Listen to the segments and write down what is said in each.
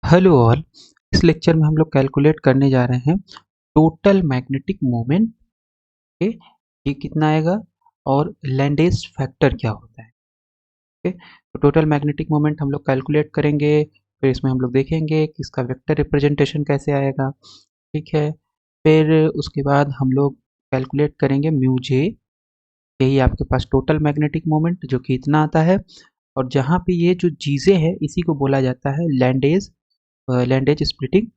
Hello all. इस lecture में हम लोग कैलकुलेट करने जा रहे हैं टोटल मैग्नेटिक मोमेंट के ये कितना आएगा और लैंडेज फैक्टर क्या होता है। ओके, तो टोटल मैग्नेटिक मोमेंट हम लोग कैलकुलेट करेंगे, फिर इसमें हम लोग देखेंगे कि इसका वेक्टर रिप्रेजेंटेशन कैसे आएगा। ठीक है, फिर उसके बाद हम लोग कैलकुलेट करेंगे म्यू जे, यही आपके पास टोटल मैग्नेटिक मोमेंट जो कि इतना आता है। और जहाँ पे ये जो चीज़ें हैं इसी को बोला जाता है लैंडेज स्प्लिटिंग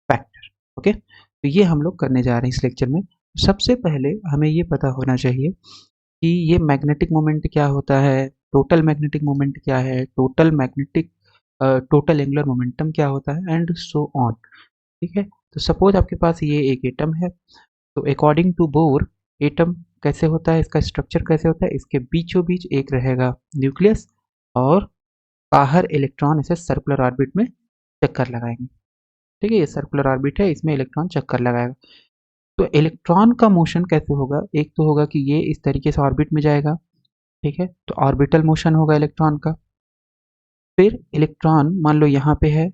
फैक्टर। ओके, तो ये हम लोग करने जा रहे हैं इस लेक्चर में। सबसे पहले हमें ये पता होना चाहिए कि ये मैग्नेटिक मोमेंट क्या होता है, टोटल मैग्नेटिक मोमेंट क्या है, टोटल एंगुलर मोमेंटम क्या होता है एंड सो ऑन। ठीक है, तो सपोज आपके पास ये एक एटम है, तो अकॉर्डिंग टू बोर एटम कैसे होता है, इसका स्ट्रक्चर कैसे होता है, इसके बीचों बीच एक रहेगा न्यूक्लियस और बाहर इलेक्ट्रॉन इसे सर्कुलर ऑर्बिट में चक्कर लगाएंगे। ठीक है, ये सर्कुलर ऑर्बिट है, इसमें इलेक्ट्रॉन चक्कर लगाएगा। तो इलेक्ट्रॉन का मोशन कैसे होगा, एक तो होगा कि ये इस तरीके से ऑर्बिट में जाएगा। ठीक है, तो ऑर्बिटल मोशन होगा इलेक्ट्रॉन का। फिर इलेक्ट्रॉन मान लो यहाँ पे है,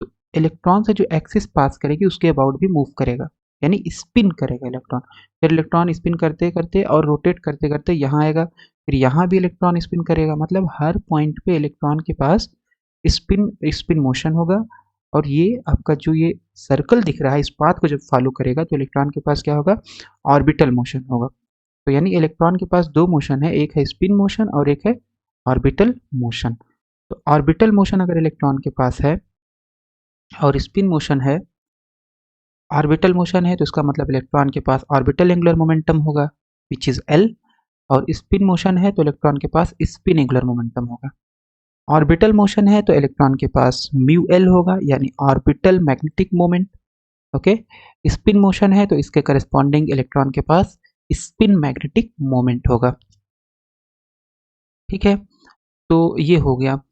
तो इलेक्ट्रॉन से जो एक्सिस पास करेगी उसके अबाउट भी मूव करेगा, यानी स्पिन करेगा इलेक्ट्रॉन। फिर इलेक्ट्रॉन स्पिन करते करते और रोटेट करते करते यहाँ आएगा, फिर यहाँ भी इलेक्ट्रॉन स्पिन करेगा। मतलब हर पॉइंट पे इलेक्ट्रॉन के पास स्पिन स्पिन मोशन होगा। और ये आपका जो ये सर्कल दिख रहा है, इस पाथ को जब फॉलो करेगा तो इलेक्ट्रॉन के पास क्या होगा, ऑर्बिटल मोशन होगा। तो यानी इलेक्ट्रॉन के पास दो मोशन है, एक है स्पिन मोशन और एक है ऑर्बिटल मोशन। तो ऑर्बिटल मोशन अगर इलेक्ट्रॉन के पास है और स्पिन मोशन है, ऑर्बिटल मोशन है, तो इसका मतलब इलेक्ट्रॉन के पास ऑर्बिटल एंगुलर मोमेंटम होगा विच इज एल। और स्पिन मोशन है तो इलेक्ट्रॉन के पास स्पिन एंगुलर मोमेंटम होगा। ऑर्बिटल मोशन है तो इलेक्ट्रॉन के पास म्यू एल होगा, यानी orbital magnetic moment. Okay, spin motion है तो इसके करस्पॉन्डिंग इलेक्ट्रॉन के पास स्पिन मैग्नेटिक मोमेंट होगा। ठीक है, तो ये हो गया।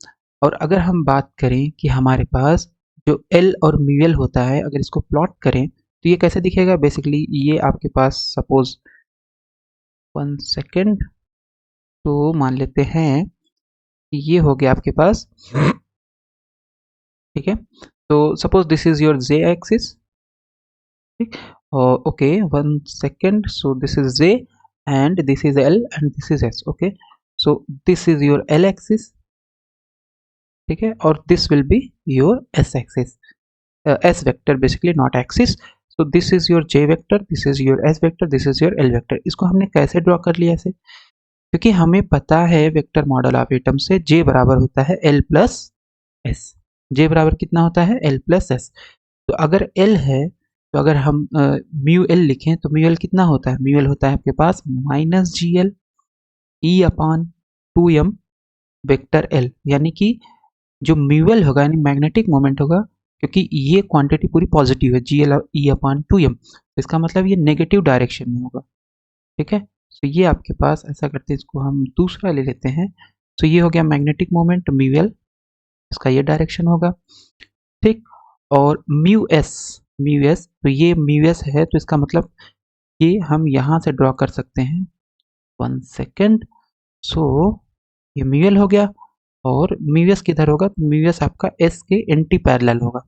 और अगर हम बात करें कि हमारे पास जो एल और म्यू एल होता है, अगर इसको प्लॉट करें तो ये कैसे दिखेगा। बेसिकली ये आपके पास सपोज 1 सेकेंड, तो मान लेते हैं कि ये हो गया आपके पास। ठीक है, तो suppose this is your J axis. ठीक, okay 1 second, so this is J and this is L and this is S. Okay, so this is your L axis. ठीक है, और this will be your S axis, S vector basically, not axis. So this is your J vector, this is your S vector, this is your L vector. इसको हमने कैसे draw कर लिया ऐसे, क्योंकि हमें पता है वेक्टर मॉडल ऑफ एटम से जे बराबर होता है एल प्लस एस। जे बराबर कितना होता है, एल प्लस एस। तो अगर एल है तो अगर हम म्यू एल लिखें तो म्यू एल कितना होता है, म्यू एल होता है आपके पास minus G L E upon 2m vector L. यानी कि जो म्यू एल होगा यानी मैग्नेटिक मोमेंट होगा, क्योंकि ये क्वांटिटी पूरी पॉजिटिव है, जी एल ई अपॉन 2m, इसका मतलब ये नेगेटिव डायरेक्शन में होगा। ठीक है, तो ये आपके पास ऐसा करते हैं, इसको हम दूसरा ले लेते हैं। तो ये हो गया मैग्नेटिक मोमेंट म्यू एल, इसका ये डायरेक्शन होगा। ठीक, और म्यू एस तो ये म्यू एस है, तो इसका मतलब ये हम यहाँ से ड्रॉ कर सकते हैं। 1 सेकेंड, सो ये म्यू एल हो गया। और म्यू एस किधर होगा, तो म्यू एस आपका एस के एंटी पैरेलल होगा।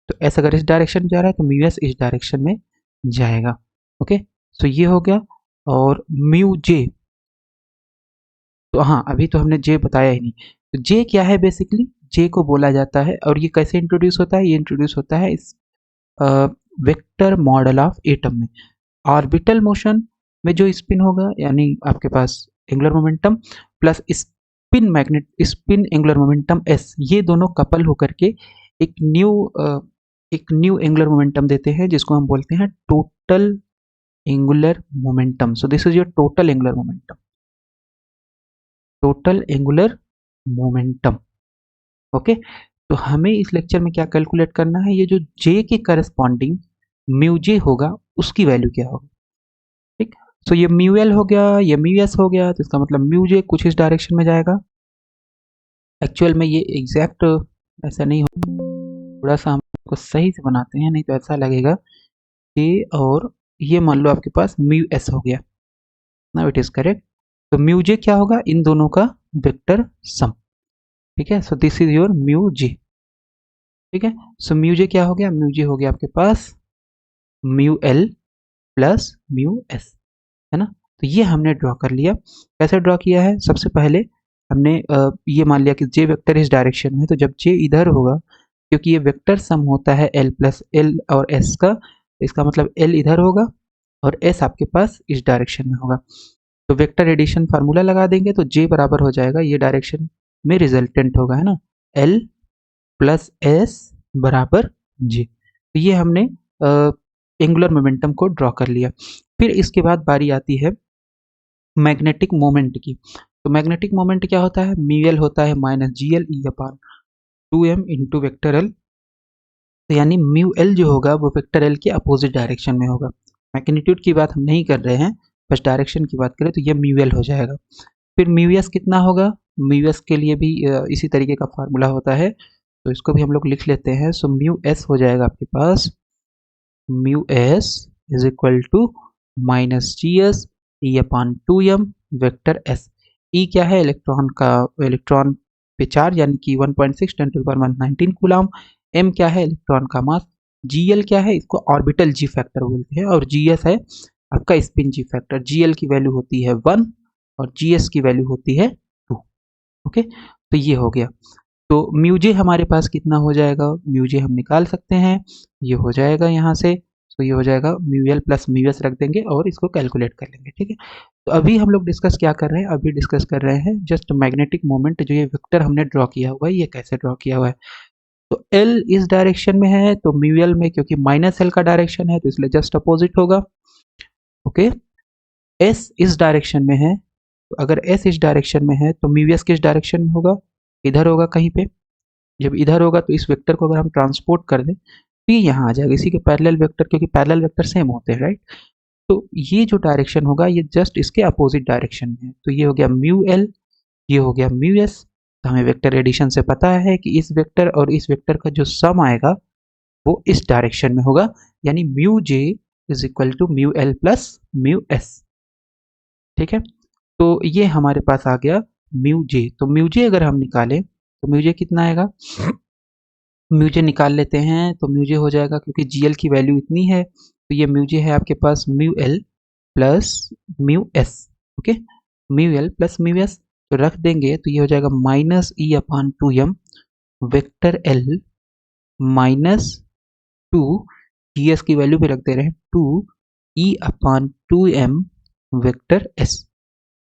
तो एस अगर इस डायरेक्शन में जा रहा है तो म्यू एस इस डायरेक्शन में जाएगा। ओके, सो ये हो गया। और म्यू जे, तो हाँ अभी तो हमने जे बताया ही नहीं। तो जे क्या है, बेसिकली जे को बोला जाता है, और ये कैसे इंट्रोड्यूस होता है, ये इंट्रोड्यूस होता है इस वेक्टर मॉडल ऑफ एटम में। ऑर्बिटल मोशन में जो स्पिन होगा, यानी आपके पास angular momentum plus spin angular momentum S, ये दोनों कपल होकर के एक न्यू एक न्यू एंगुलर मोमेंटम देते हैं, जिसको हम बोलते हैं total angular momentum. So this is your total angular momentum, total angular momentum. Okay, तो हमें इस लेक्चर में क्या कैलकुलेट करना है, ये जो जे के करस्पॉन्डिंग म्यू जे होगा उसकी वैल्यू क्या होगी। ठीक, सो ये म्यू एल हो गया, ये म्यू एस हो गया, तो इसका मतलब म्यू जे कुछ इस डायरेक्शन में जाएगा। एक्चुअल में ये एग्जैक्ट ऐसा नहीं हो, थोड़ा सा हम इसको सही से बनाते हैं, नहीं तो ऐसा लगेगा कि, और ये मान लो आपके पास म्यू एस हो गया। Now it is correct. तो म्यू जे क्या होगा, इन दोनों का वेक्टर सम। ठीक है, so this is your mu J. ठीक है। सो म्यू जे क्या हो गया, म्यू जे हो गया आपके पास mu L plus mu S, है ना। तो ये हमने ड्रॉ कर लिया। कैसे ड्रॉ किया है, सबसे पहले हमने ये मान लिया कि जे वेक्टर इस डायरेक्शन में, तो जब जे इधर होगा, क्योंकि ये वेक्टर सम होता है एल प्लस एल और एस का, इसका मतलब एल इधर होगा और एस आपके पास इस डायरेक्शन में होगा। तो वेक्टर एडिशन फार्मूला लगा देंगे तो जे बराबर हो जाएगा, ये डायरेक्शन में रिजल्टेंट होगा, है ना, एल प्लस एस बराबर जे। तो ये हमने एंगुलर मोमेंटम को ड्रॉ कर लिया। फिर इसके बाद बारी आती है मैग्नेटिक मोमेंट की। तो मैग्नेटिक मोमेंट क्या होता है, म्यू एल होता है माइनस जी एल ई upon 2m into vector L. तो यानी म्यू एल जो होगा वो वेक्टर एल के अपोजिट डायरेक्शन में होगा। मैग्नीट्यूड की बात हम नहीं कर रहे हैं, बस डायरेक्शन की बात करें तो ये म्यू एल हो जाएगा। फिर म्यू एस कितना होगा, म्यू एस के लिए भी इसी तरीके का फार्मूला होता है, तो इसको भी हम लोग लिख लेते हैं। सो म्यू एस हो जाएगा आपके पास mu S is equal to minus G S E upon 2m vector S. E क्या है, इलेक्ट्रॉन का, इलेक्ट्रॉन पे चार्ज यानी कि 1.6 10 टू पावर 19 कूलम। एम क्या है, इलेक्ट्रॉन का मास। जी एल क्या है, इसको ऑर्बिटल जी फैक्टर बोलते हैं। और जी एस है आपका स्पिन जी फैक्टर। जी एल की वैल्यू होती है 1 और जी एस की वैल्यू होती है 2। ओके, तो ये हो गया। तो म्यूजे हमारे पास कितना हो जाएगा, म्यूजे हम निकाल सकते हैं, ये हो जाएगा यहाँ से। तो ये हो जाएगा mu L plus mu S रख देंगे और इसको कैलकुलेट कर लेंगे, ठीक है। तो अभी हम लोग डिस्कस क्या कर रहे हैं, अभी डिस्कस कर रहे हैं जस्ट मैग्नेटिक मोमेंट, जो ये वेक्टर हमने ड्रॉ किया हुआ है ये कैसे ड्रॉ किया हुआ है। तो एल इस डायरेक्शन में है तो म्यू एल में, क्योंकि माइनस एल का डायरेक्शन है तो इसलिए जस्ट अपोजिट होगा। ओके, एस इस डायरेक्शन में है, तो अगर एस इस डायरेक्शन में है तो म्यू एस किस डायरेक्शन में होगा, इधर होगा कहीं पे। जब इधर होगा तो इस वेक्टर को अगर हम ट्रांसपोर्ट कर दें तो ये यहाँ आ जाएगा, इसी के पैरेलल वेक्टर, क्योंकि पैरेलल वेक्टर सेम होते हैं, राइट। तो ये जो डायरेक्शन होगा ये जस्ट इसके अपोजिट डायरेक्शन में है। तो ये हो गया म्यू एल, ये हो गया म्यू एस। तो हमें वेक्टर एडिशन से पता है कि इस वेक्टर और इस वेक्टर का जो सम आएगा वो इस डायरेक्शन में होगा, यानी mu J is equal to mu L plus mu S. ठीक है, तो ये हमारे पास आ गया म्यू जे। तो म्यू जे अगर हम निकालें तो म्यू जे कितना आएगा, म्यू जे निकाल लेते हैं। तो म्यू जे हो जाएगा, क्योंकि जी एल की वैल्यू इतनी है तो ये म्यू जे है आपके पास mu L plus mu S. Okay, mu L plus mu S तो रख देंगे तो ये हो जाएगा minus E upon 2m vector L minus 2, G S की वैल्यू भी रख दे रहे हैं 2 ई अपान 2m वेक्टर एस।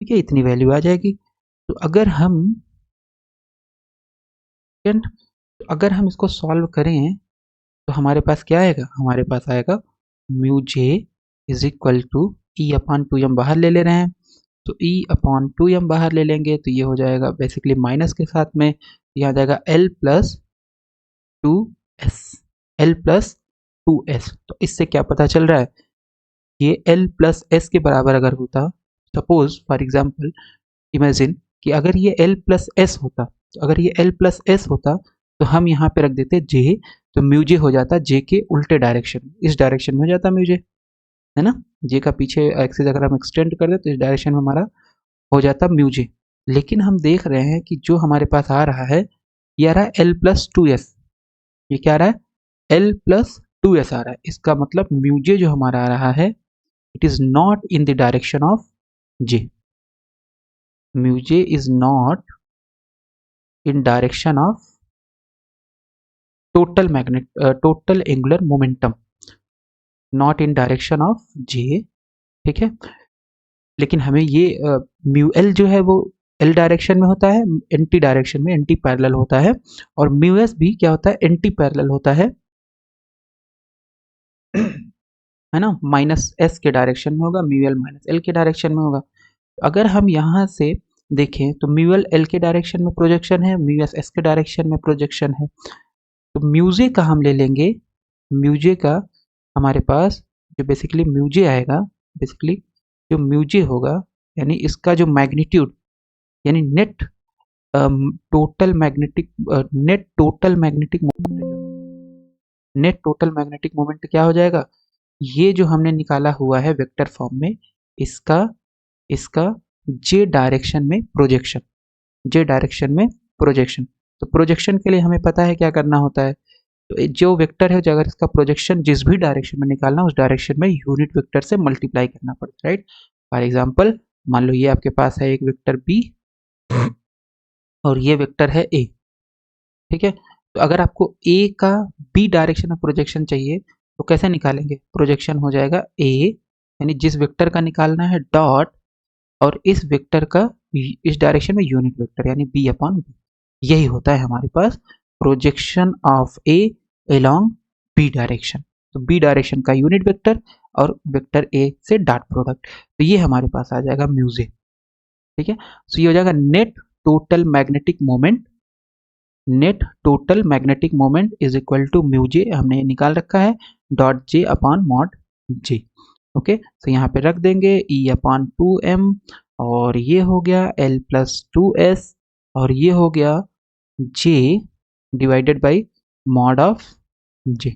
ठीक है, इतनी वैल्यू आ जाएगी। तो अगर हम इसको सॉल्व करें तो हमारे पास क्या आएगा, हमारे पास आएगा mu J is equal to E upon 2m बाहर ले ले रहे हैं, तो ई अपॉन 2m बाहर ले लेंगे तो ये हो जाएगा बेसिकली माइनस के साथ में, यहाँ आ जाएगा l plus 2s, l plus 2s। तो इससे क्या पता चल रहा है, ये l प्लस s के बराबर अगर होता, सपोज फॉर एग्जाम्पल इमेजिन कि अगर ये l प्लस s होता, तो अगर ये l प्लस s होता तो हम यहाँ पे रख देते j, तो म्यू जे हो जाता j के उल्टे डायरेक्शन में, इस डायरेक्शन में हो जाता म्यू जे, है ना। j का पीछे एक्सिस अगर हम एक्सटेंड कर दे तो इस डायरेक्शन में हमारा हो जाता म्यू जे। लेकिन हम देख रहे हैं कि जो हमारे पास आ रहा है ये आ रहा है एल प्लस 2s, ये क्या आ रहा है एल प्लस 2s आ रहा है। इसका मतलब म्यू जे जो हमारा आ रहा है it is not in the direction of J, mu J is not in direction of total angular momentum, not in direction of J. ठीक है, लेकिन हमें ये म्यू एल जो है वो एल डायरेक्शन में होता है, एंटी डायरेक्शन में, एंटी पैरेलल होता है। और म्यू एस भी क्या होता है, एंटी पैरेलल होता है है ना, माइनस एस के डायरेक्शन में होगा, म्यू एल माइनस एल के डायरेक्शन में होगा। अगर हम यहाँ से देखें तो म्यू एल एल के डायरेक्शन में प्रोजेक्शन है, म्यू एस एस के डायरेक्शन में प्रोजेक्शन है। तो म्यूजे का हम ले लेंगे, म्यूजे का हमारे पास जो बेसिकली म्यूजे आएगा, बेसिकली जो म्यूजे होगा यानी इसका जो मैग्नीट्यूड, यानी नेट टोटल मैग्नेटिक मोमेंट क्या हो जाएगा, ये जो हमने निकाला हुआ है वेक्टर फॉर्म में, इसका इसका जे डायरेक्शन में प्रोजेक्शन, जे डायरेक्शन में प्रोजेक्शन। तो प्रोजेक्शन के लिए हमें पता है क्या करना होता है, तो जो वेक्टर है, जो अगर इसका प्रोजेक्शन जिस भी डायरेक्शन में निकालना उस डायरेक्शन में यूनिट वेक्टर से मल्टीप्लाई करना पड़ता है, राइट। फॉर एग्जांपल मान लो ये आपके पास है एक वेक्टर बी और ये वेक्टर है ए, ठीक है। तो अगर आपको ए का बी डायरेक्शन में प्रोजेक्शन चाहिए तो कैसे निकालेंगे? प्रोजेक्शन हो जाएगा ए, यानी जिस वेक्टर का निकालना है डॉट, और इस वेक्टर का इस डायरेक्शन में यूनिट वेक्टर यानी बी अपॉन बी, यही होता है हमारे पास projection of A along B direction. तो बी डायरेक्शन का यूनिट वेक्टर और वेक्टर ए से डॉट प्रोडक्ट, तो ये हमारे पास आ जाएगा म्यूजे, ठीक है। सो ये हो जाएगा net total magnetic moment, net total magnetic moment is equal to mu J, हमने निकाल रखा है dot J upon mod J. Okay, तो यहाँ पे रख देंगे ई अपॉन 2m, और ये हो गया l प्लस 2s, और ये हो गया j divided by mod of j,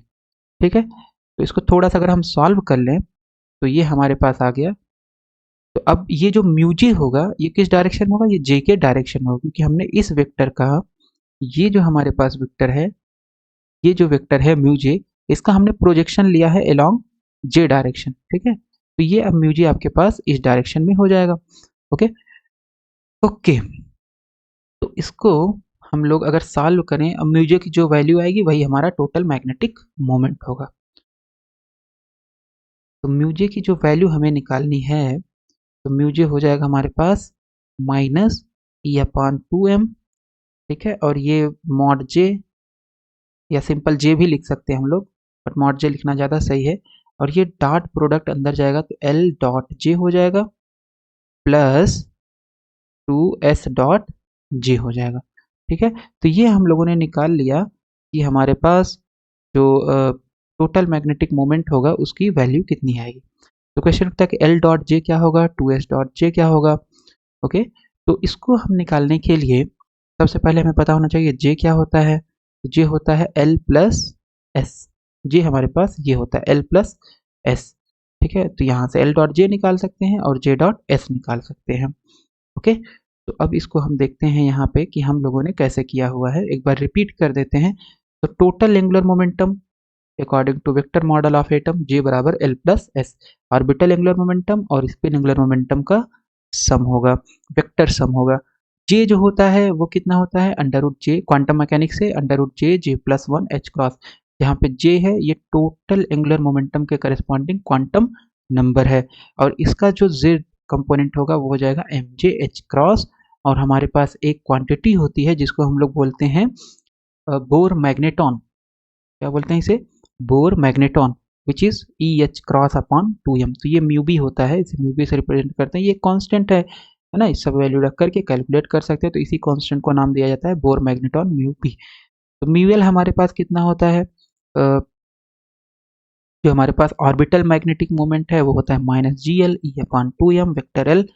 ठीक है। तो इसको थोड़ा सा अगर हम सॉल्व कर लें तो ये हमारे पास आ गया। तो अब ये जो म्यू जे होगा ये किस डायरेक्शन में होगा? ये j के डायरेक्शन में होगा, क्योंकि हमने इस वेक्टर का, ये जो हमारे पास वेक्टर है, ये जो वेक्टर है म्यू जे, इसका हमने प्रोजेक्शन लिया है अलोंग जे डायरेक्शन, ठीक है। तो ये अब म्यू जे आपके पास इस डायरेक्शन में हो जाएगा। ओके ओके, तो इसको हम लोग अगर सॉल्व करें, अब म्यू जे की जो वैल्यू आएगी वही हमारा टोटल मैग्नेटिक मोमेंट होगा। तो म्यू जे की जो वैल्यू हमें निकालनी है, तो म्यू जे हो जाएगा हमारे पास माइनस ई अपॉन 2m, ठीक है। और ये मॉड जे या सिंपल जे भी लिख सकते हैं हम लोग, बट मॉड जे लिखना ज़्यादा सही है। और ये डॉट प्रोडक्ट अंदर जाएगा तो एल डॉट जे हो जाएगा प्लस 2s डॉट जे हो जाएगा, ठीक है। तो ये हम लोगों ने निकाल लिया कि हमारे पास जो टोटल मैग्नेटिक मोमेंट होगा उसकी वैल्यू कितनी आएगी। तो क्वेश्चन उठता है कि एल डॉट जे क्या होगा, 2s डॉट जे क्या होगा। ओके, तो इसको हम निकालने के लिए सबसे पहले हमें पता होना चाहिए जे क्या होता है। जे होता है एल प्लस एस, जे हमारे पास ये होता है एल प्लस एस, ठीक है। तो यहाँ से एल डॉट जे निकाल सकते हैं और जे डॉट एस निकाल सकते हैं। ओके, तो अब इसको हम देखते हैं यहाँ पे कि हम लोगों ने कैसे किया हुआ है, एक बार रिपीट कर देते हैं। तो total angular momentum according to vector model of atom J बराबर L plus S, orbital angular momentum और स्पिन एंगुलर मोमेंटम का सम होगा, वेक्टर सम होगा। जे जो होता है वो कितना होता है, अंडर रूट जे, क्वांटम मैकेनिक्स से under root J J plus 1 H cross. यहाँ पे जे है ये टोटल एंगुलर मोमेंटम के करस्पॉन्डिंग क्वांटम नंबर है, और इसका जो जेड कंपोनेंट होगा वो हो जाएगा एम जे एच क्रॉस। और हमारे पास एक क्वांटिटी होती है जिसको हम लोग बोलते हैं बोर मैग्नेटॉन, क्या बोलते हैं इसे, bore magneton, which is E H cross upon 2m। तो ये म्यू बी होता है, इसे म्यू बी से रिप्रेजेंट करते हैं, ये कांस्टेंट है ना, इस सब वैल्यू रख करके कैलकुलेट कर सकते हैं। तो इसी कांस्टेंट को नाम दिया जाता है बोर मैग्नेटॉन म्यू बी। तो म्यू एल हमारे पास कितना होता है, जो हमारे पास ऑर्बिटल मैग्नेटिक मोमेंट है वो होता है minus G L E upon 2m vector L.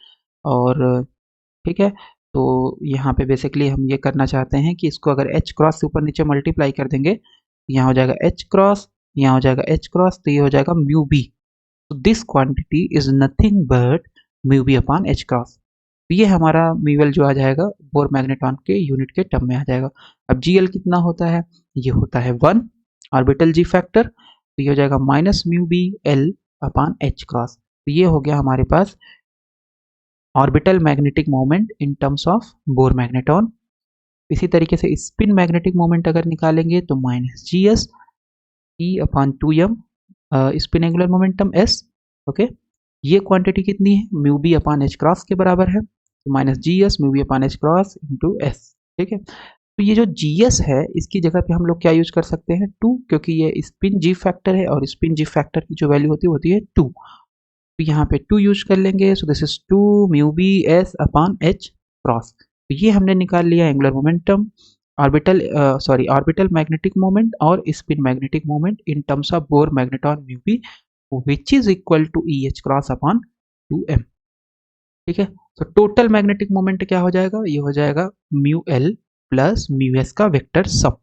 और ठीक है, तो यहाँ पे बेसिकली हम ये करना चाहते हैं कि इसको अगर एच क्रॉस से ऊपर नीचे मल्टीप्लाई कर देंगे, यहाँ हो जाएगा एच क्रॉस, यहाँ हो जाएगा एच क्रॉस, तो ये हो जाएगा म्यू बी। तो this quantity is nothing but mu B upon H cross. तो ये हमारा म्यूएल जो आ जाएगा बोर मैग्नेटॉन के यूनिट के टर्म में आ जाएगा। अब जी एल कितना होता है, ये होता है 1 ऑर्बिटल जी फैक्टर, तो ये हो जाएगा minus mu B L upon H cross. तो ये हो गया हमारे पास orbital magnetic moment in terms of Bohr magneton. इसी तरीके से स्पिन मैग्नेटिक मोमेंट अगर निकालेंगे तो minus G S E upon 2m spin angular momentum s। Okay, ये क्वांटिटी कितनी है, mu B upon H cross के बराबर है, तो minus G S mu B upon H cross into S, ठीक है। तो ये जो जी एस है इसकी जगह पे हम लोग क्या यूज कर सकते हैं, 2, क्योंकि ये स्पिन जी फैक्टर है और स्पिन जी फैक्टर की जो वैल्यू होती है 2। तो यहाँ पे 2 यूज कर लेंगे, so this is 2 mu B S upon H cross. तो ये हमने निकाल लिया angular momentum, orbital magnetic moment और spin magnetic moment in terms of Bohr magneton mu B which is equal to E H cross upon 2m, ठीक है। तो total magnetic moment क्या हो जाएगा, ये हो जाएगा mu L plus mu S का वेक्टर सम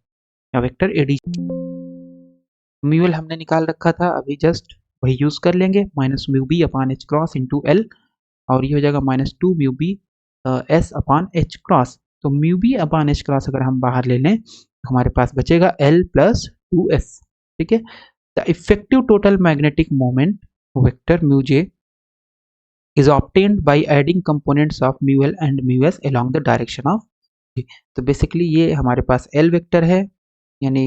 या वेक्टर एडिशन। म्यू एल हमने निकाल रखा था अभी जस्ट, वही यूज कर लेंगे, minus mu B upon H cross into L, और ये हो जाएगा minus 2 mu B S upon H cross. तो mu B upon H cross अगर हम बाहर ले लें तो हमारे पास बचेगा एल प्लस 2s। ठीक है, the effective total magnetic moment vector mu J is obtained by adding components of mu l and mu s along the direction of g। तो बेसिकली ये हमारे पास l वेक्टर है, यानी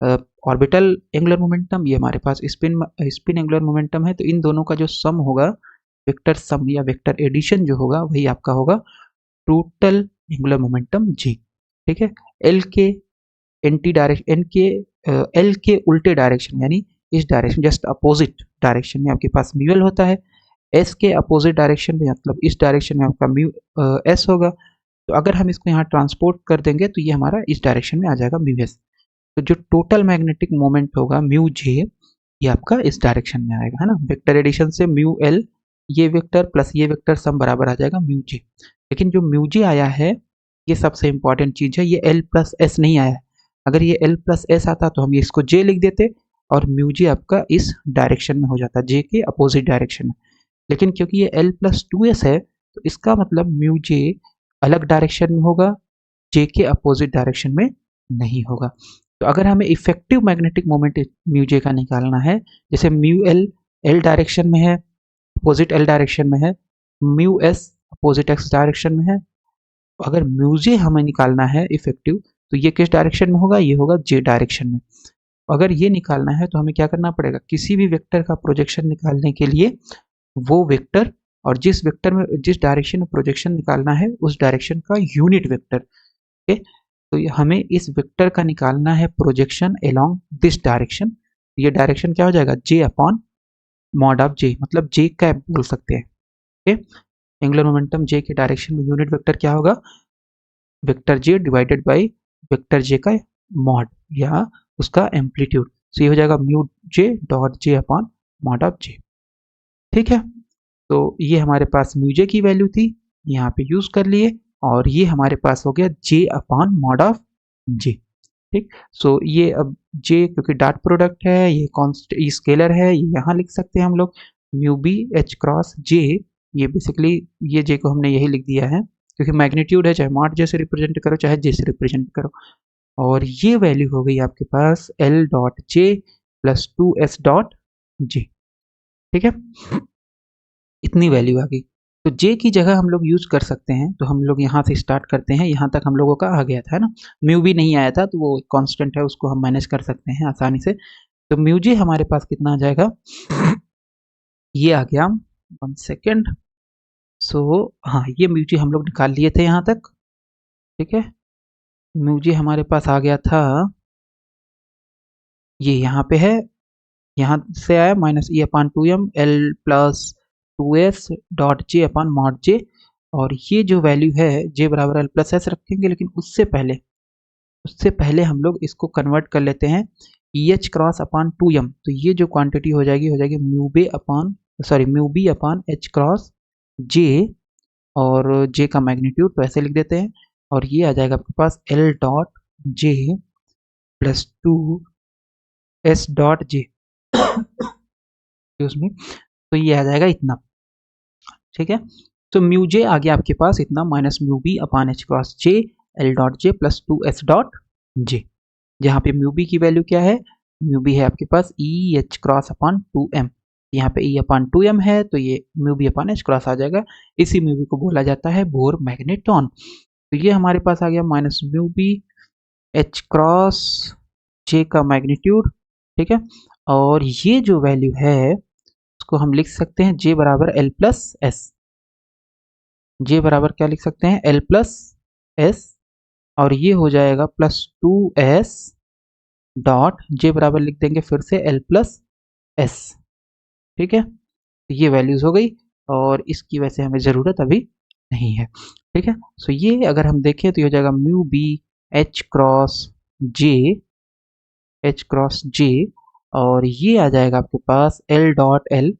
ऑर्बिटल एंगुलर मोमेंटम, ये हमारे पास spin angular momentum है। तो इन दोनों का जो सम होगा, वेक्टर सम या वेक्टर एडिशन जो होगा, वही आपका होगा टोटल एंगुलर मोमेंटम g। ठीक है, l के एंटी डायरेक्शन, n के l के उल्टे डायरेक्शन, यानी इस डायरेक्शन जस्ट अपोजिट डायरेक्शन में आपके पास म्यू l होता है। s के अपोजिट डायरेक्शन में, मतलब इस डायरेक्शन में आपका म्यू s होगा। तो अगर हम इसको यहाँ ट्रांसपोर्ट कर देंगे तो ये हमारा इस डायरेक्शन में आ जाएगा म्यू s। तो जो टोटल मैग्नेटिक मोमेंट होगा म्यू j, ये आपका इस डायरेक्शन में आएगा, है ना। वेक्टर एडिशन से म्यू l, ये वेक्टर प्लस ये वेक्टर सम बराबर आ जाएगा म्यू j। लेकिन जो म्यू j आया है, ये सबसे इंपॉर्टेंट चीज है, ये l प्लस s नहीं आया है। अगर ये l प्लस s आता तो हम ये इसको j लिख देते और म्यू j आपका इस डायरेक्शन में हो जाता, j के अपोजिट डायरेक्शन में। लेकिन क्योंकि ये l प्लस 2s है, तो इसका मतलब म्यू j अलग डायरेक्शन में होगा, j के अपोजिट डायरेक्शन में नहीं होगा। तो अगर हमें effective magnetic moment mu j का निकालना है, जैसे म्यू l l डायरेक्शन में है, अपोजिट l डायरेक्शन में है, mu s opposite x direction में है, अगर म्यू j हमें निकालना है इफेक्टिव, तो ये किस डायरेक्शन में होगा, ये होगा j डायरेक्शन में। अगर ये निकालना है तो हमें क्या करना पड़ेगा, किसी भी वेक्टर का प्रोजेक्शन निकालने के लिए वो वेक्टर और जिस वेक्टर में, जिस डायरेक्शन में प्रोजेक्शन निकालना है, उस डायरेक्शन का यूनिट वेक्टर। ओके, तो हमें इस वेक्टर का निकालना है प्रोजेक्शन अलोंग दिस डायरेक्शन। ये डायरेक्शन क्या हो जाएगा, j upon mod of j, मतलब j कैप बोल सकते हैं। ओके, एंगुलर मोमेंटम j के डायरेक्शन में यूनिट वेक्टर क्या होगा, vector j divided by vector j का मॉड या उसका एम्पलीट्यूड। तो ये हो जाएगा mu j dot j upon mod of j। ठीक है, तो ये हमारे पास म्यू j की वैल्यू थी, यहाँ पे यूज कर लिए, और ये हमारे पास हो गया j upon mod of j। ठीक, सो ये अब j क्योंकि डॉट प्रोडक्ट है, ये कॉन्स्टेंट स्केलर है, ये यहाँ लिख सकते हैं हम लोग mu B H cross j। ये बेसिकली ये j को हमने यही लिख दिया है, क्योंकि मैग्नीट्यूड है, चाहे मॉड j से रिप्रेजेंट करो चाहे j से रिप्रेजेंट करो। और ये वैल्यू हो गई आपके पास l dot j plus 2s dot j। ठीक है, इतनी वैल्यू आ गई। तो j की जगह हम लोग यूज कर सकते हैं, तो हम लोग यहाँ से स्टार्ट करते हैं, यहाँ तक हम लोगों का आ गया था, है ना। म्यू भी नहीं आया था, तो वो कांस्टेंट है, उसको हम मैनेज कर सकते हैं आसानी से। तो म्यू j हमारे पास कितना आ जाएगा, ये आ गया, 1 सेकेंड। सो हाँ, ये म्यू j हम लोग निकाल लिए थे यहाँ तक। ठीक है, म्यू j हमारे पास आ गया था, ये यहाँ पे है, यहाँ से आया माइनस ई upon 2m l plus 2s dot j upon mod j। और ये जो वैल्यू है j बराबर l प्लस s रखेंगे, लेकिन उससे पहले हम लोग इसको कन्वर्ट कर लेते हैं ई एच क्रॉस अपॉन 2m। तो ये जो क्वांटिटी हो जाएगी mu B upon, sorry mu B upon H cross j, और j का मैग्नीट्यूड तो ऐसे लिख देते हैं, और ये आ जाएगा आपके पास l dot j plus 2s dot j। उसमें तो ये आ जाएगा इतना। ठीक है, तो म्यू j आ गया आपके पास इतना, minus mu B upon H cross j l dot j plus 2s dot j। जहाँ पे म्यू बी की वैल्यू क्या है, म्यू बी है आपके पास E H cross upon 2m, यहाँ पे ई अपॉन 2m है, तो ये mu B upon H cross आ जाएगा। इसी म्यू बी को बोला जाता है बोर मैग्नेटॉन। तो ये हमारे पास आ गया minus mu B H cross j का मैग्नीट्यूड। ठीक है, और ये जो वैल्यू है उसको हम लिख सकते हैं j बराबर l प्लस एस। j बराबर क्या लिख सकते हैं, l प्लस एस, और ये हो जाएगा प्लस 2s डॉट j बराबर लिख देंगे फिर से l प्लस एस। ठीक है, तो ये वैल्यूज हो गई, और इसकी वैसे हमें ज़रूरत अभी नहीं है। ठीक है, सो ये अगर हम देखें तो ये हो जाएगा mu B H cross J, और ये आ जाएगा आपके पास l डॉट l,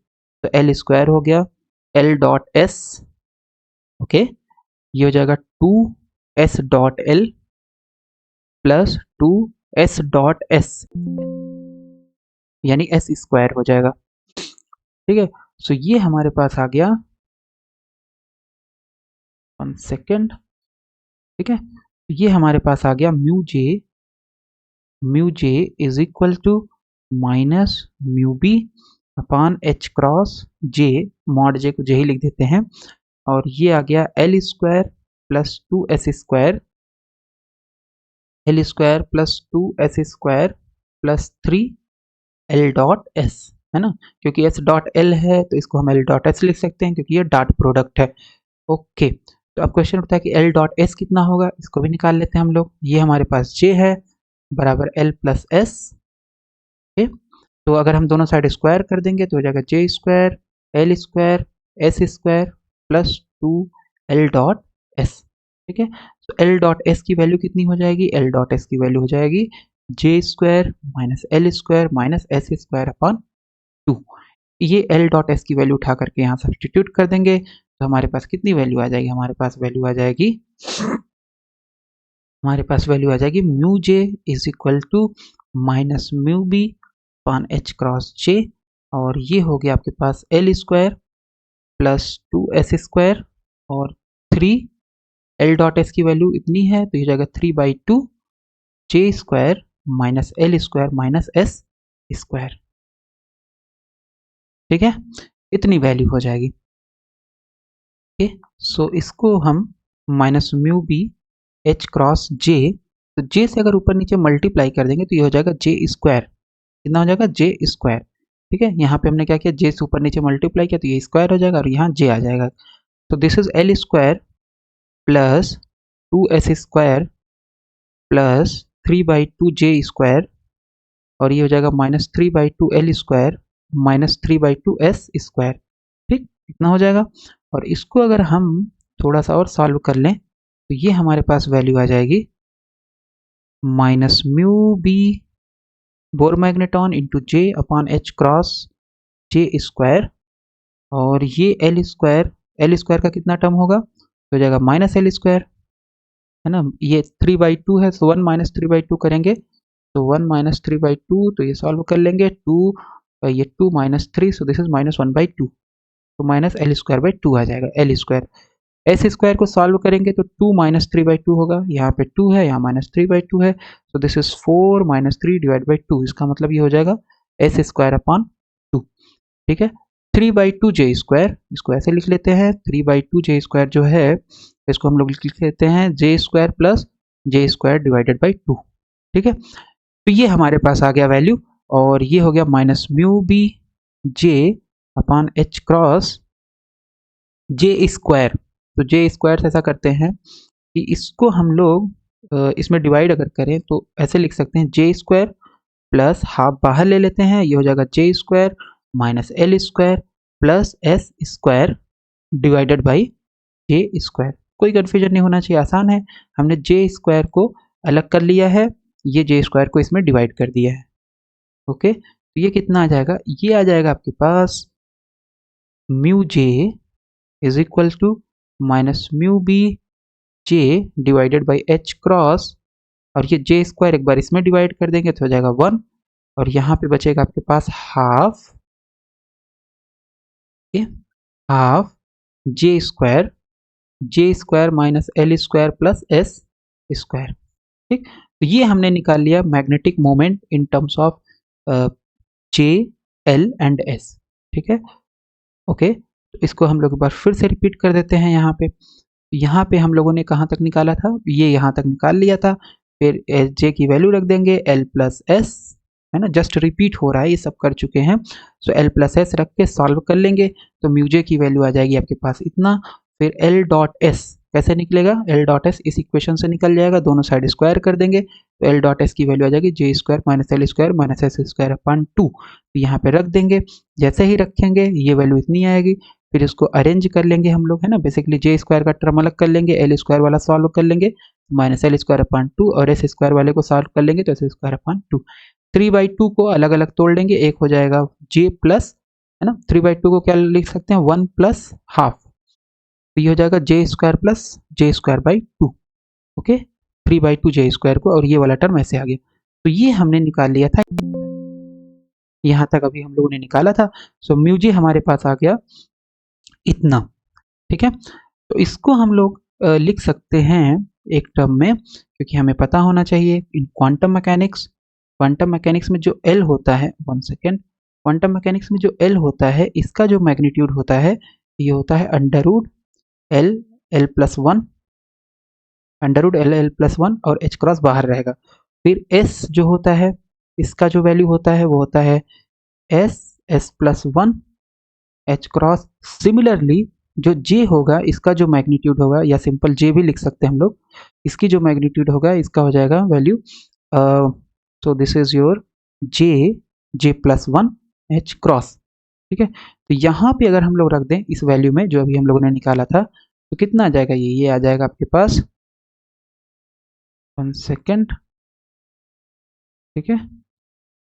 तो l स्क्वायर हो गया, l डॉट s। ओके, ये हो जाएगा 2s dot l plus 2s dot s, यानी s स्क्वायर हो जाएगा। ठीक है, सो ये हमारे पास आ गया, 1 सेकेंड। ठीक है, ये हमारे पास आ गया mu j mu J is equal to minus mu B upon H cross J, mod J को जे ही लिख देते हैं, और ये आ गया L square plus 2s square, L square plus 2s square plus 3 L dot S, है ना, क्योंकि एस डॉट एल है तो इसको हम एल डॉट एस लिख सकते हैं क्योंकि ये डॉट प्रोडक्ट है। ओके, तो अब क्वेश्चन उठता है कि एल डॉट एस कितना होगा, इसको भी निकाल लेते हैं हम लोग। ये हमारे पास जे है बराबर एल प्लस एस। तो अगर हम दोनों साइड स्क्वायर कर देंगे तो हो जाएगा J square L square S square plus 2 L dot S. ठीक है, तो एल डॉट एस की वैल्यू कितनी हो जाएगी, एल डॉट एस की वैल्यू हो जाएगी जे square minus L square minus S square upon 2। ये एल डॉट एस की वैल्यू उठा करके यहाँ सब्सटीट्यूट कर देंगे तो हमारे पास कितनी वैल्यू आ जाएगी, हमारे पास वैल्यू आ जाएगी mu J is equal to minus mu B upon H cross J, और ये हो गया आपके पास L square plus 2s square और 3 एल डॉट एस की वैल्यू इतनी है तो ये जाएगा 3/2 J square minus L square minus S square. ठीक है, इतनी वैल्यू हो जाएगी। ओके, सो इसको हम minus mu B H cross J, तो जे से अगर ऊपर नीचे मल्टीप्लाई कर देंगे तो ये हो जाएगा जे स्क्वायर, कितना हो जाएगा जे स्क्वायर। ठीक है, यहाँ पे हमने क्या किया, जे से ऊपर नीचे मल्टीप्लाई किया तो ये स्क्वायर हो जाएगा और यहाँ जे आ जाएगा। तो this is L square plus 2s square plus 3/2 J square, और ये हो जाएगा minus 3/2 L square minus 3/2 S square. ठीक, इतना हो जाएगा। और इसको अगर हम थोड़ा सा और सॉल्व कर लें तो ये हमारे पास वैल्यू आ जाएगी minus mu B Bohr magneton into J upon H cross J square, और ये एल स्क्वायर का कितना टर्म होगा, तो हो जाएगा माइनस एल स्क्वायर, है ना, ये 3/2 है तो 1 माइनस 3/2 करेंगे तो 1 माइनस 3/2, तो ये सॉल्व कर लेंगे 2, ये 2 minus 3, so this is minus 1/2, तो माइनस एल स्क्वायर बाई 2 आ जाएगा एल स्क्वायर। एस स्क्वायर को सॉल्व करेंगे तो 2 माइनस 3/2 होगा, यहाँ पे 2 है यहाँ माइनस 3/2 है, तो this is 4 minus 3 divide by 2, इसका मतलब ये हो जाएगा एस स्क्वायर अपॉन 2। ठीक है, 3/2 जे स्क्वायर, इसको ऐसे लिख लेते हैं 3/2 जे स्क्वायर जो है इसको हम लोग लिख लेते हैं J square plus J square divided by 2। ठीक है, तो ये हमारे पास आ गया वैल्यू, और ये हो गया minus mu B J upon H cross J square. तो जे स्क्वायर से ऐसा करते हैं कि इसको हम लोग इसमें डिवाइड अगर करें तो ऐसे लिख सकते हैं जे स्क्वायर प्लस हाफ बाहर ले लेते हैं, ये हो जाएगा J square minus L square plus S square divided by J square. कोई कन्फ्यूजन नहीं होना चाहिए, आसान है। हमने जे स्क्वायर को अलग कर लिया है, ये जे स्क्वायर को इसमें डिवाइड कर दिया है। ओके, तो ये कितना आ जाएगा, ये आ जाएगा आपके पास mu J is equal to minus mu B J divided by H cross, और ये जे स्क्वायर एक बार इसमें डिवाइड कर देंगे तो हो जाएगा 1, और यहाँ पे बचेगा आपके पास half half J square minus L square plus S square. ठीक, तो ये हमने निकाल लिया magnetic moment in terms of J L and S. ठीक है, ओके, तो इसको हम लोग एक बार फिर से रिपीट कर देते हैं। यहाँ पे हम लोगों ने कहाँ तक निकाला था, ये यहाँ तक निकाल लिया था, फिर जे की वैल्यू रख देंगे एल प्लस एस, है ना, जस्ट रिपीट हो रहा है, ये सब कर चुके हैं। सो एल प्लस एस रख के सॉल्व कर लेंगे तो म्यूजे की वैल्यू आ जाएगी आपके पास इतना। फिर एल डॉट एस कैसे निकलेगा, एल डॉट एस इस इक्वेशन से निकल जाएगा, दोनों साइड स्क्वायर कर देंगे तो एल डॉट एस की वैल्यू आ जाएगी जे square minus L square minus S square upon 2। तो यहाँ पे रख देंगे, जैसे ही रखेंगे ये वैल्यू इतनी आएगी, फिर इसको अरेंज कर लेंगे हम लोग, है ना, बेसिकली जे स्क्वायर का टर्म अलग कर लेंगे, एल स्क्वायर वाला सॉल्व कर लेंगे माइनस एल स्क्वायर अपॉन 2, और एस स्क्वायर वाले को सॉल्व कर लेंगे तो एस स्क्वायर अपॉन 2। 3/2 को अलग अलग तोड़ लेंगे, एक हो जाएगा जे प्लस, है ना, 3/2 को क्या लिख सकते हैं 1 प्लस हाफ, तो ये हो जाएगा J square plus J square by 2। Okay, 3/2 J square को, और ये वाला टर्म ऐसे आ गया। तो ये हमने निकाल लिया था, यहाँ तक अभी हम लोगों ने निकाला था। सो म्यू जी हमारे पास आ गया इतना। ठीक है, तो इसको हम लोग लिख सकते हैं एक टर्म में, क्योंकि हमें पता होना चाहिए इन क्वांटम मैकेनिक्स क्वांटम मैकेनिक्स में जो एल होता है, 1 सेकेंड, क्वांटम मैकेनिक्स में जो एल होता है इसका जो मैग्नीट्यूड होता है ये होता है under root L L plus one, under root L L plus one, और एच क्रॉस बाहर रहेगा। फिर एस जो होता है इसका जो वैल्यू होता है वो होता है S S plus one H cross. Similarly जो जे होगा इसका जो मैग्नीट्यूड होगा, या सिंपल जे भी लिख सकते हैं हम लोग, इसकी जो मैग्नीट्यूड होगा इसका हो जाएगा value, so this is your J J plus one H cross. ठीक है, तो यहाँ पे अगर हम लोग रख दें इस वैल्यू में जो अभी हम लोगों ने निकाला था, तो कितना आ जाएगा, ये आ जाएगा आपके पास, 1 सेकेंड। ठीक है,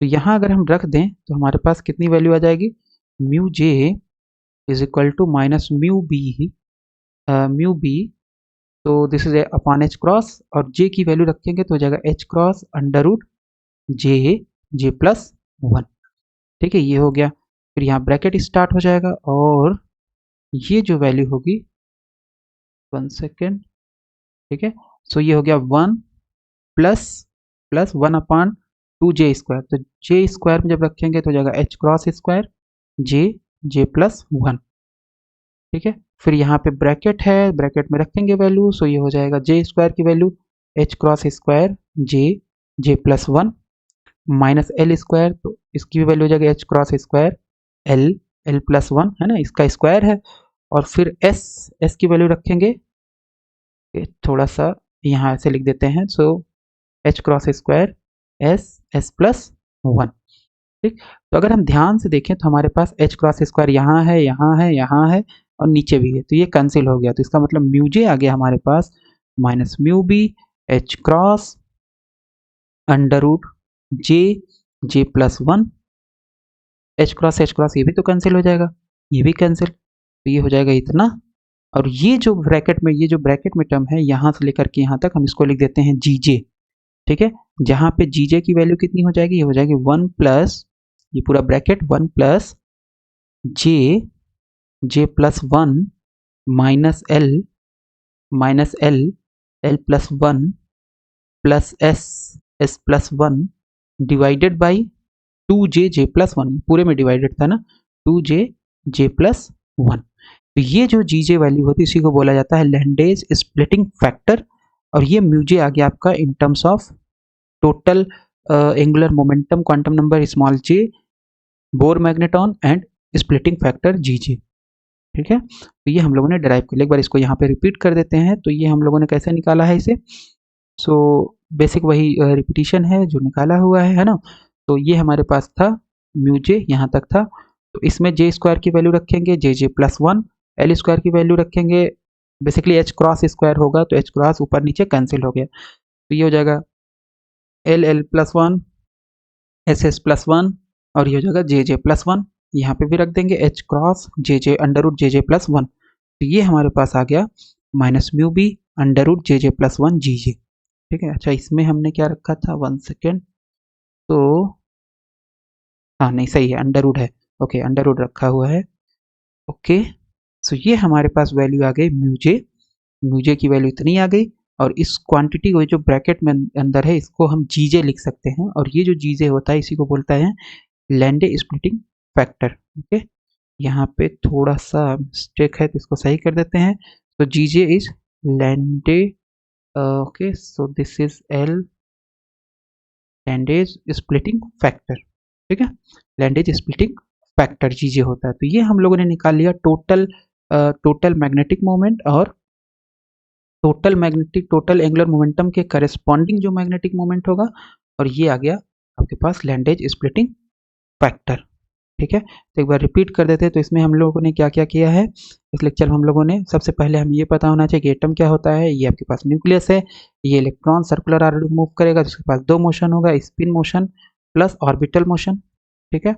तो यहाँ अगर हम रख दें तो हमारे पास कितनी वैल्यू आ जाएगी, mu J is equal to minus mu B, तो this is upon H cross, और जे की वैल्यू रखेंगे तो हो जाएगा H cross under root J J plus one. ठीक है, ये हो गया। फिर यहाँ ब्रैकेट स्टार्ट हो जाएगा, और ये जो वैल्यू होगी, 1 सेकेंड। ठीक है, सो ये हो गया 1 प्लस प्लस 1 अपॉन 2 जे स्क्वायर, तो जे स्क्वायर में जब रखेंगे तो हो जाएगा H cross square J J plus one. ठीक है, फिर यहाँ पे ब्रैकेट है, ब्रैकेट में रखेंगे वैल्यू, सो ये हो जाएगा जे स्क्वायर की value H cross square J J plus one minus L square, तो इसकी भी वैल्यू हो जाएगी H cross square L L plus one, है ना, इसका स्क्वायर है। और फिर एस एस की वैल्यू रखेंगे, थोड़ा सा यहाँ ऐसे लिख देते हैं, so H cross square S S plus one. ठीक, तो अगर हम ध्यान से देखें तो हमारे पास एच क्रॉस स्क्वायर यहाँ है, यहाँ है, यहाँ है, और नीचे भी है, तो ये कैंसिल हो गया, तो इसका मतलब म्यू जे आ गया हमारे पास minus mu B H cross under root J J plus one, H cross ये भी तो कैंसिल हो जाएगा, ये भी कैंसिल, तो ये हो जाएगा इतना। और ये जो ब्रैकेट में टर्म है यहाँ से लेकर के यहाँ तक हम इसको लिख देते हैं जी जे। ठीक है, जहाँ पे जी जे की वैल्यू कितनी हो जाएगी, ये हो जाएगी 1 प्लस, ये पूरा bracket 1 plus J J plus one minus L L plus one plus S S plus one divided by 2 J plus one, पूरे में डिवाइडेड था ना, 2 जे प्लस वन। तो ये जो जी जे वैल्यू होती है इसी को बोला जाता है लैंडेज स्प्लिटिंग फैक्टर, और ये म्यूजे आ गया आपका in terms of total angular momentum quantum number small J, Bohr magneton and splitting factor G J. ठीक है, तो ये हम लोगों ने डिराइव कर लिया, एक बार इसको यहाँ पे रिपीट कर देते हैं, तो ये हम लोगों ने कैसे निकाला है इसे, सो बेसिक वही रिपीटिशन है जो निकाला हुआ है ना। तो ये हमारे पास था म्यू जे, यहाँ तक था, तो इसमें जे स्क्वायर की वैल्यू रखेंगे जे J plus one, L square की वैल्यू रखेंगे, बेसिकली एच क्रॉस स्क्वायर होगा, तो एच क्रॉस ऊपर नीचे कैंसिल हो गया, तो ये हो जाएगा L L plus one S S plus one, और ये हो जाएगा जे जे प्लस वन, यहाँ पे भी रख देंगे H cross J J under root J J plus one, तो ये हमारे पास आ गया minus mu B under root J J plus one G J. ठीक है, अच्छा इसमें हमने क्या रखा था, 1 सेकेंड, तो हाँ नहीं सही है, अंडर रूट है, ओके अंडर रूट रखा हुआ है, ओके। सो ये हमारे पास वैल्यू आ गई म्यूजे की वैल्यू इतनी आ गई, और इस क्वांटिटी को जो ब्रैकेट में अंदर है इसको हम जीजे लिख सकते हैं, और ये जो जीजे होता है इसी को बोलता है लैंडे स्प्लिटिंग फैक्टर। ओके, यहाँ पे थोड़ा सा मिस्टेक है तो इसको सही कर देते हैं, तो G J is Lande, okay, so this is L Lande's splitting factor. ठीक है, लैंडेज स्प्लिटिंग फैक्टर जीजे होता है, तो ये हम लोगों ने निकाल लिया टोटल मैग्नेटिक मोमेंट और टोटल एंगुलर मोमेंटम के करस्पॉन्डिंग जो मैग्नेटिक मोमेंट होगा, और ये आ गया आपके पास लैंडेज स्प्लिटिंग फैक्टर। ठीक है, तो एक बार रिपीट कर देते हैं, तो इसमें हम लोगों ने क्या क्या किया है इस लेक्चर में, हम लोगों ने सबसे पहले हमें ये पता होना चाहिए कि एटम क्या होता है, ये आपके पास न्यूक्लियस है, ये इलेक्ट्रॉन सर्कुलर आर्बिट मूव करेगा, तो उसके पास दो मोशन होगा, spin motion plus orbital motion. ठीक है,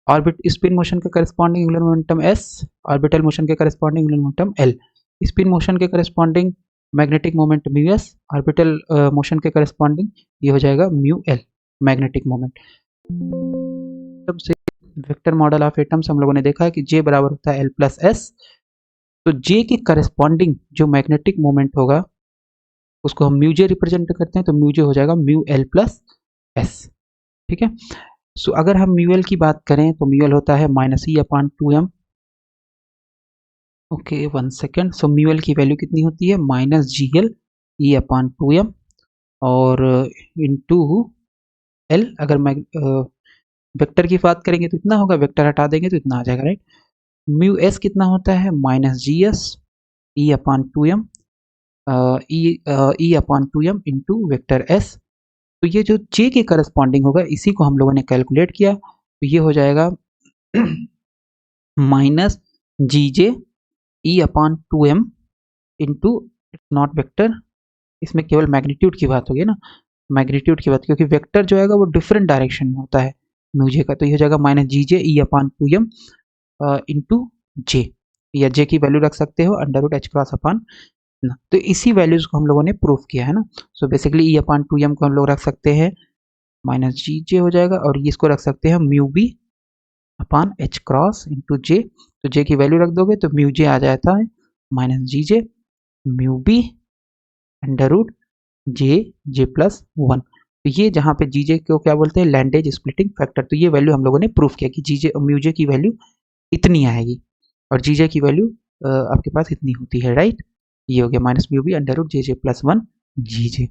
ऑर्बिट स्पिन मोशन के corresponding angular momentum S, orbital motion के corresponding angular momentum L, spin motion के corresponding magnetic moment mu S, orbital motion के करस्पॉन्डिंग ये हो जाएगा म्यू एल मैग्नेटिक मोमेंट। सबसे वेक्टर मॉडल ऑफ एटम्स हम लोगों ने देखा है कि J बराबर होता है एल प्लस एस, तो J के करस्पॉन्डिंग जो मैग्नेटिक मोमेंट होगा उसको हम म्यू जे रिप्रेजेंट करते हैं, तो म्यू जे हो जाएगा म्यू एल प्लस एस। ठीक है। सो अगर हम म्यूएल की बात करें तो म्यूएल होता है -e/2m। Okay, 1 second. सो म्यूएल की वैल्यू कितनी होती है, -gl/e/2m और इनटू एल। अगर मैं वेक्टर की बात करेंगे तो इतना होगा, वेक्टर हटा देंगे तो इतना आ जाएगा, राइट। म्यू एस कितना होता है, -gs/e/2m e/2m into vector S. तो ये जो जे के करस्पॉन्डिंग होगा इसी को हम लोगों ने कैलकुलेट किया, तो ये हो जाएगा -gj/e/2m इंटू नॉट वेक्टर, इसमें केवल मैग्नीट्यूड की बात होगी ना, मैग्नीट्यूड की बात, क्योंकि वेक्टर जो है वो डिफरेंट डायरेक्शन में होता है म्यूजे का, तो ये हो जाएगा -gj/e/2m इंटू जे, या जे की वैल्यू रख सकते हो √h×/, ना। तो इसी वैल्यूज को हम लोगों ने प्रूफ किया है ना। सो बेसिकली e/2m को हम लोग रख सकते हैं -gj हो जाएगा, और इसको रख सकते हैं μb/h× इंटू जे। तो जे की वैल्यू रख दोगे तो म्यू जे आ जाता है -gj μb √j+1। तो ये जहाँ पे जीजे को क्या बोलते हैं, लैंडेज स्प्लिटिंग फैक्टर। तो ये वैल्यू हम लोगों ने प्रूफ किया कि जीजे म्यूजे की वैल्यू इतनी आएगी और जीजे की वैल्यू आपके पास इतनी होती है, राइट। ये हो गया -μb √jj+1 जीजे।